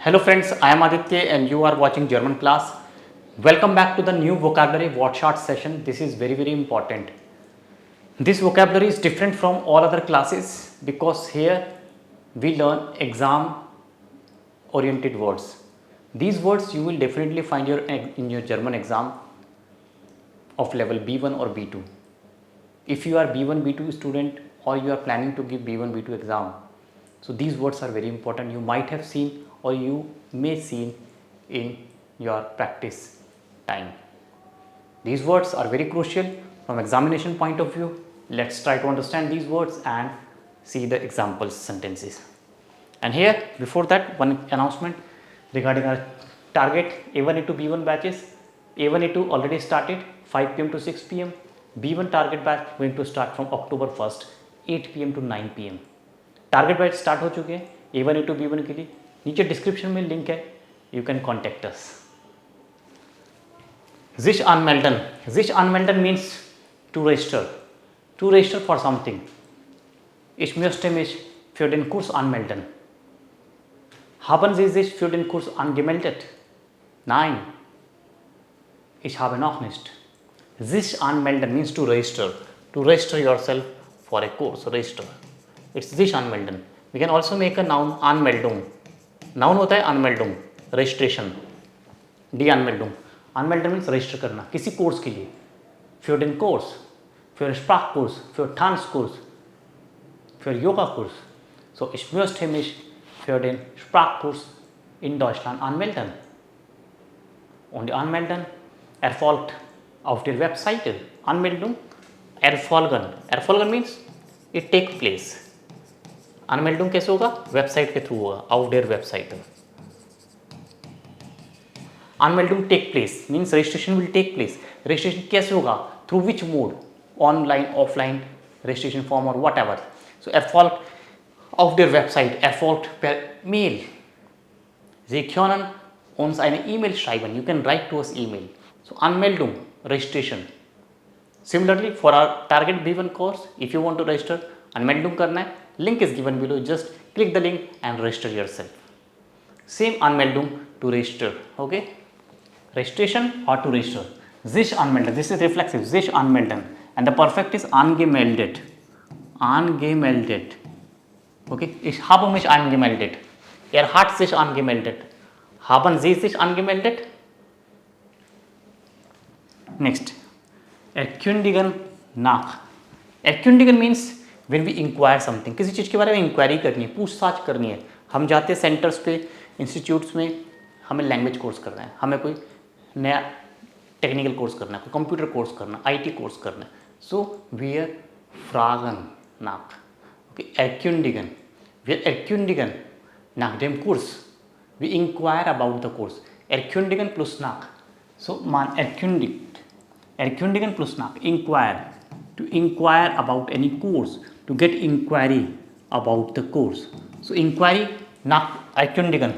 Hello friends, I am Aditya and you are watching German class. Welcome back to the new vocabulary workshop session. This is very important. This vocabulary is different from all other classes because here we learn exam oriented words. These words you will definitely find in your German exam of level B1 or B2. If you are B1 B2 student or you are planning to give B1 B2 exam, so these words are very important. You might have seen or you may see in your practice time. These words are very crucial from examination point of view. Let's try to understand these words and see the example sentences. And here before that, one announcement regarding our target A1 A2 B1 batches. A1 A2 already started 5 pm to 6 pm. B1 target batch going to start from October 1st 8 pm to 9 pm. Target batch start हो चुके हैं A1 A2 B1 के लिए. नीचे description में link है, you can contact us. Sich anmelden. Sich anmelden means to register. To register for something. Ich möchte mich für den Kurs anmelden. Haben Sie sich für den Kurs angemeldet? Nein. Ich habe noch nicht. Sich anmelden means to register. To register yourself for a course. Register. It's sich anmelden. We can also make a noun Anmeldung. Noun होता है Anmeldung, registration. Die Anmeldung. Anmelden means register करना किसी course के लिए. Für den Kurs, für Sprachkurs, für Tanzkurs, für Yogakurs. So ich möchte mich für den Sprachkurs in Deutschland anmelden. Und die Anmelden erfolgt auf der Webseite. Anmeldung erfolgen. Erfolgen means it takes place. अनमेल्डिंग कैसे होगा? Website के through होगा, out there website. अनमेल्डिंग take place means registration will take place. Registration कैसे होगा? Through which mode? Online, offline registration form और whatever. So erfolgt auf der Website, erfolgt per Mail. Sie können uns eine E-Mail schreiben. You can write to us email. So Anmeldung, registration. Similarly for our target B1 course, if you want to register, Anmeldung करना है. Link is given below. Just click the link and register yourself. Same Anmeldung to register. Okay, registration or to register. Sich anmelden. This is reflexive. Sich anmelden, and the perfect is angemeldet. Angemeldet. Okay, ich habe mich angemeldet. Hat sich angemeldet. Haben Sie sich angemeldet? Next, erkundigen nach. Erkundigen means when we inquire something. किसी चीज़ के बारे में inquiry करनी है, पूछताछ करनी है. हम जाते हैं सेंटर्स पे, इंस्टीट्यूट्स में, हमें लैंग्वेज कोर्स करना है, हमें कोई नया टेक्निकल कोर्स करना है, कोई कंप्यूटर कोर्स करना है, आईटी कोर्स करना है. सो वी आर फ्रागन nach. Okay, erkundigen. Wir erkundigen nach dem Kurs. We inquire about the course. Erkundigen plus nach. So man erkundigt. Erkundigen plus nach. Inquire. To inquire about any course. To get inquiry about the course. So inquiry nach erkundigen.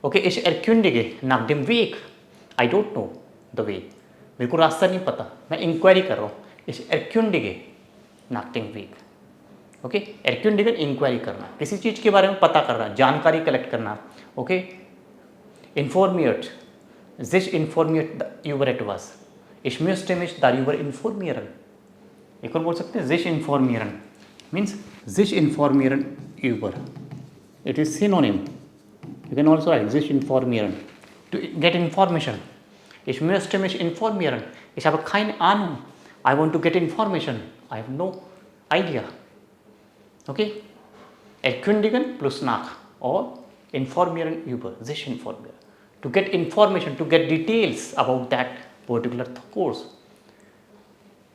Okay, ich erkundige nach dem Weg. I don't know the way. मेरे को रास्ता नहीं पता, मैं inquiry कर रहा हूँ. ich erkundige nach dem Weg. Okay, erkundigen enquiry करना, किसी चीज़ के बारे में पता करना, जानकारी कलेक्ट करना. Okay, informiert. sich informiert über etwas. Ich möchte mich darüber informieren. एक और बोल सकते हैं sich informieren means sich informieren über. It is synonym. You can also write sich informieren to get information. Ich möchte mich informieren. Ich habe keine Ahnung. I want to get information. I have no idea. Okay, erkundigen plus nach or informieren über, sich informieren. To get information, to get details about that particular course.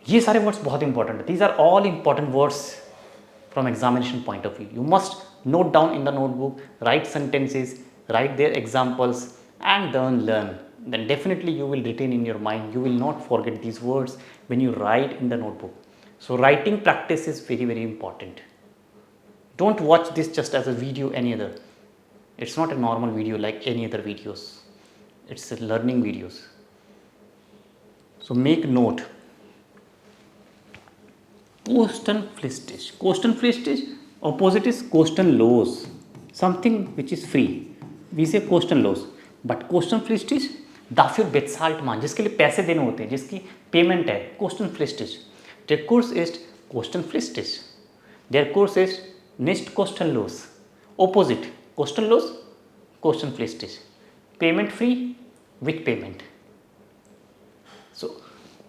ये सारे words बहुत important है. These are all important words from examination point of view. You must note down in the notebook, write sentences, write their examples and then learn. Then definitely you will retain in your mind. You will not forget these words when you write in the notebook. So writing practice is very important. Don't watch this just as a video any other. It's not a normal video like any other videos. It's a learning videos. So make note. Kostenpflichtig opposite is kostenlos, something which is free. We say question loss, but question फ्लिस्टिज दाफिर बेटसाल्ट मान, जिसके लिए पैसे देने होते हैं, जिसकी पेमेंट है, क्वेश्चन फ्लिस्टिज। देयर कोर्स इज क्वेश्चन फ्लिस्टिज, देयर कोर्स इज निस्ट क्वेश्चन लॉस, ऑपोजिट क्वेश्चन लॉस क्वेश्चन फ्लिस्टिज, payment free with payment. So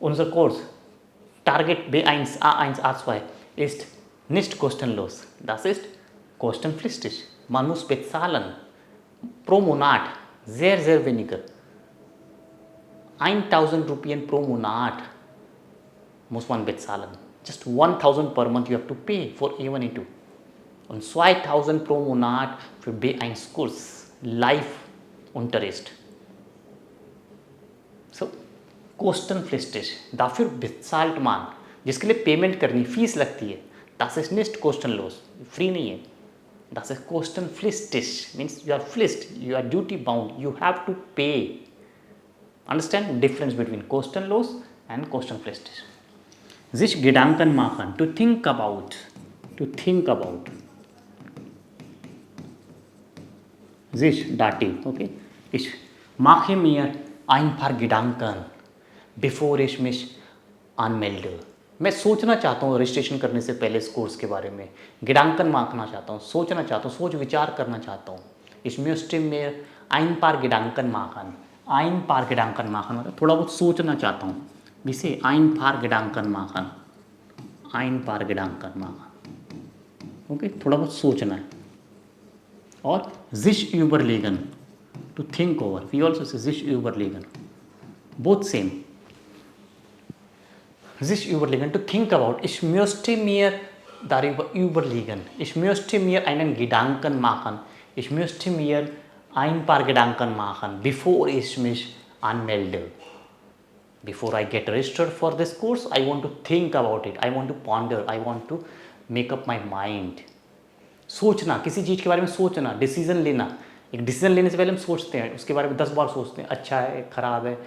unser Kurs Target B1 A1 A2 ist nicht kostenlos. Das ist kostenpflichtig. Man muss bezahlen pro Monat sehr, sehr weniger. 1000 Rupien pro Monat muss man bezahlen. Just 1000 per month you have to pay for E1 E2. Und 2000 pro Monat für B1 Kurs Live-Unterricht. So क्वेश्चन फ्लिस्टिज दाफिर बेटसाल्ट मान, जिसके लिए payment करनी fees लगती है, das ist nicht kostenlos, free नहीं है, das ist क्वेश्चन फ्लिस्टिज मीन्स यू आर फ्लिस्ट, you are duty bound, you have to pay. Understand difference between क्वेश्चन लॉस एंड क्वेश्चन फ्लिस्टिज. sich Gedanken machen, to think about, sich Dativ, okay, ich mache mir ein paar Gedanken before ich mich anmelde. मैं सोचना चाहता हूँ registration करने से पहले इस कोर्स के बारे में, गिडांकन मांगना चाहता हूँ, सोचना चाहता हूँ, सोच विचार करना चाहता हूँ. Ich möchte mir ein paar Gedanken machen. ein paar Gedanken machen मतलब थोड़ा बहुत सोचना चाहता हूँ. Vice ein paar Gedanken machen, ein paar Gedanken machen. Okay, थोड़ा बहुत सोचना है. और sich überlegen, to think over. We also say sich überlegen. Both same. Sich überlegen, to think about. Ich möchte mir darüber überlegen. Ich möchte mir einen Gedanken machen. Ich möchte mir ein paar Gedanken machen, bevor ich mich anmelde. Before I get registered for this course, I want to think about it. I want to ponder. I want to make up my mind. सोचना, किसी चीज़ के बारे में सोचना, decision लेना. एक decision लेने से पहले हम सोचते हैं, उसके बारे में 10 बार सोचते हैं, अच्छा है, ख़राब है,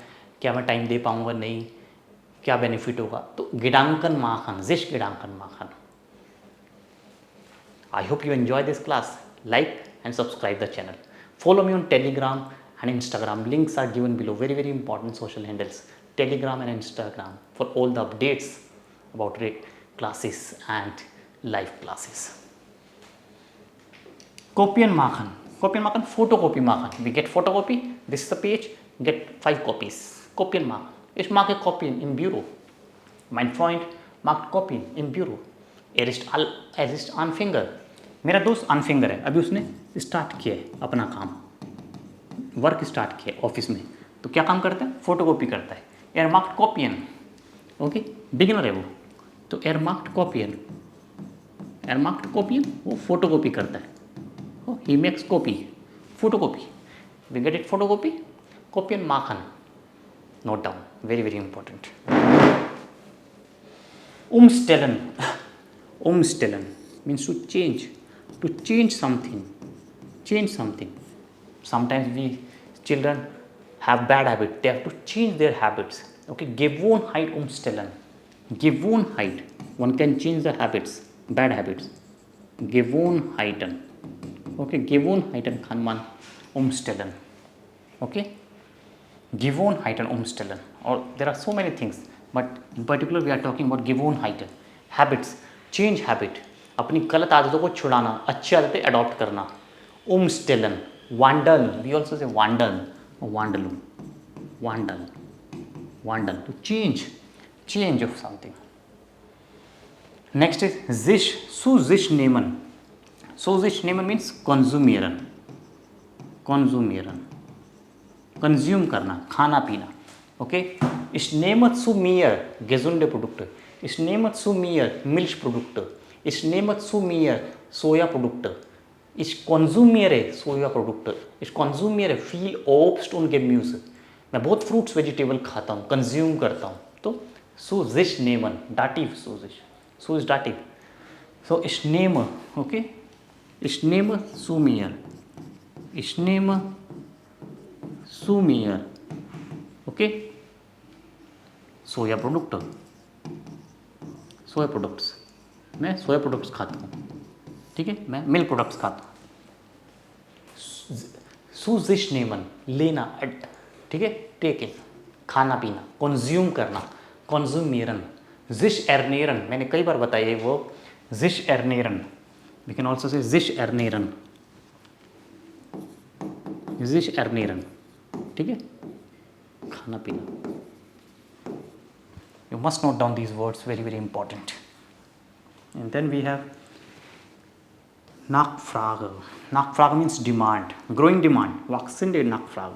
क्या मैं टाइम दे पाऊँगा, नहीं, क्या बेनिफिट होगा. तो Gedanken machen, sich Gedanken machen. I hope you enjoy this class. Like and subscribe the channel. Follow me on Telegram and Instagram. Links are given below. Very, very important social handles. Telegram and Instagram for all the updates about classes and live classes. Copy and machen. Copy and machen, photocopy machen. We get photocopy. This is the page. Get 5 copies. Copy and machen. Ich mache Kopien im Büro. Mein Freund macht Kopien im Büro. Er ist Anfänger. मेरा दोस्त अनफिंगर है, अभी उसने start किया है अपना काम, work start किया है ऑफिस में. तो क्या काम करता है? फोटोकॉपी करता है. Er macht Kopien. Okay, beginner है वो. तो er macht Kopien. Er macht Kopien, वो फोटोकॉपी करता है. He makes copy. Photocopy. We get it, photocopy. Kopien machen. Note down. Very, very important. Umstellen. Umstellen means to change. To change something. Change something. Sometimes we children have bad habits. They have to change their habits. Okay. Gewohnheit umstellen. Gewohnheit. One can change the habits. Bad habits. Gewohnheiten. Okay. Gewohnheiten kann man umstellen. Okay. Gewohnheiten umstellen. Or there are so many things, but in particular we are talking about Gewohnheiten. Habits. Change habit. अपनी गलत आदतों को छुड़ाना, अच्छी आदतें adopt करना. Umstellen. Wandeln. We also say wandeln. Wandelung. Wandeln. Wandeln. To change. Change of something. Next is sich. Zu sich nehmen. Zu sich nehmen means konsumieren. Konsumieren. Consume करना, खाना पीना. Okay. Ich nehme zu mir gesunde Produkte. Ich nehme zu mir Milchprodukte. Ich nehme zu mir Sojaprodukte. Ich konsumiere Sojaprodukte. Ich konsumiere viel Obst und Gemüse. मैं बहुत fruits vegetable खाता हूँ, consume करता हूँ. तो zu sich nehmen, Dativ zu sich. Zu ist Dativ. So ich nehme, okay. Ich nehme zu mir. Ich nehme zu mir. Okay. सोया product. सोया products, मैं सोया products खाता हूँ. ठीक है, मैं मिल्क प्रोडक्ट्स खाता हूँ. सुजिश नेमन लेना, ठीक है, टेक इन, खाना पीना, कंज्यूम करना, कंज्यूमेरन, जिश एर्नेरन, मैंने कई बार बताया ये वो जिश एर्नेरन, वी कैन ऑल्सो से जिश एर्नेरन, जिश एर्नेरन, ठीक है, खाना पीना। You must note down these words, very very important. And then we have Nachfrage. Nachfrage means demand, growing demand. Wachsende Nachfrage,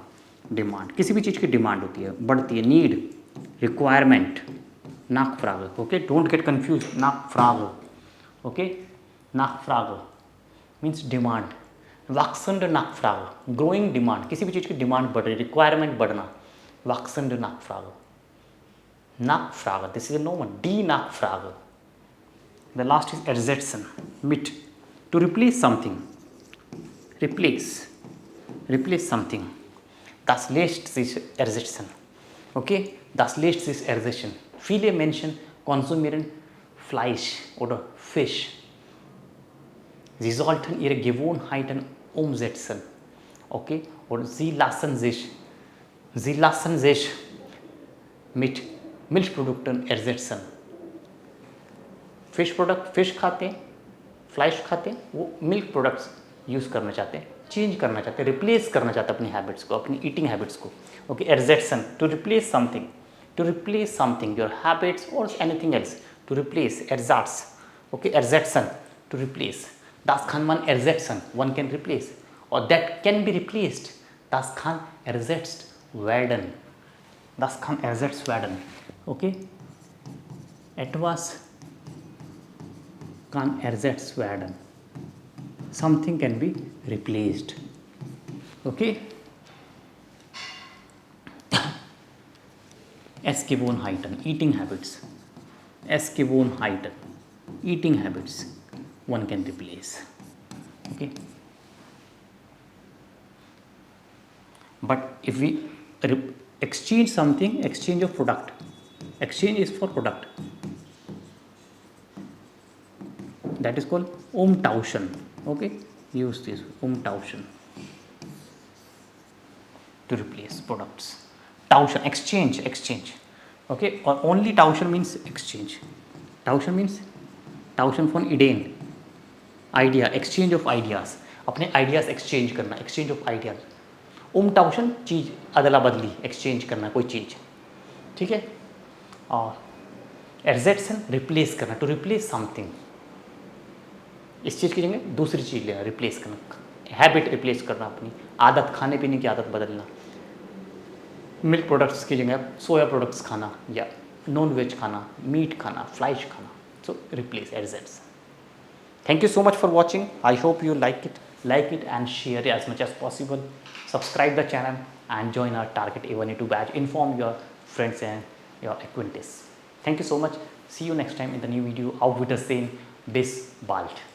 demand. किसी भी चीज़ की डिमांड होती है, बढ़ती है, need, requirement, Nachfrage. Okay, don't get confused. Nachfrage. Okay, Nachfrage means demand. Wachsende Nachfrage, growing demand. किसी भी चीज़ की डिमांड बढ़ रही, रिक्वायरमेंट बढ़ना, Wachsende Nachfrage. Nachfrage, this is a noun. Die Nachfrage. The last is ersetzen, mit, to replace something, replace something. Das letzte ist ersetzen. Okay, das letzte ist ersetzen. Viele Menschen konsumieren Fleisch oder Fisch. Sie sollten ihre Gewohnheiten umsetzen. Okay, und sie lassen sich mit Milchprodukten ersetzen. Fish product, fish खाते हैं, फ्लाइश खाते हैं, वो milk products use करना चाहते हैं, change करना चाहते हैं, रिप्लेस करना चाहते हैं अपनी हैबिट्स को, अपनी ईटिंग हैबिट्स को। ओके, एर्सेट्सन, to replace something, your habits और एनीथिंग एल्स, टू रिप्लेस, एर्जाट्स। ओके, एर्सेट्सन, to replace. Das kann man ersetzen, one can replace, or that can be replaced. Das kann ersetzt werden. Das kann ersetzt werden. Okay, etwas kann ersetzt werden. Something can be replaced. Okay. Essgewohnheiten, eating habits. Essgewohnheiten, eating habits, one can replace. Okay. But if we exchange something, exchange of product, exchange is for product, that is called umtauschen. Okay, use this umtauschen to replace products. Tauschen, exchange. Okay, or only tauschen means exchange. Tauschen von Ideen, idea, exchange of ideas, अपने ideas exchange करना, exchange of ideas. umtauschen चीज़ अदला बदली, exchange करना कोई चीज़, ठीक है। और ersetzen replace करना, to replace something, इस चीज़ की जगह दूसरी चीज़ लेना, रिप्लेस करना, हैबिट रिप्लेस करना, अपनी आदत, खाने पीने की आदत बदलना, मिल्क प्रोडक्ट्स की जगह सोया प्रोडक्ट्स खाना, या नॉन वेज खाना, मीट खाना, फ्लाइश खाना, सो रिप्लेस, एर्सेट्स। Thank you so much for watching. I hope you like it and share it as much as possible. Subscribe the channel and join our Target A1A2 batch. Inform your friends and your acquaintances. Thank you so much. See you next time in the new video. Auf Wiedersehen. Bis bald.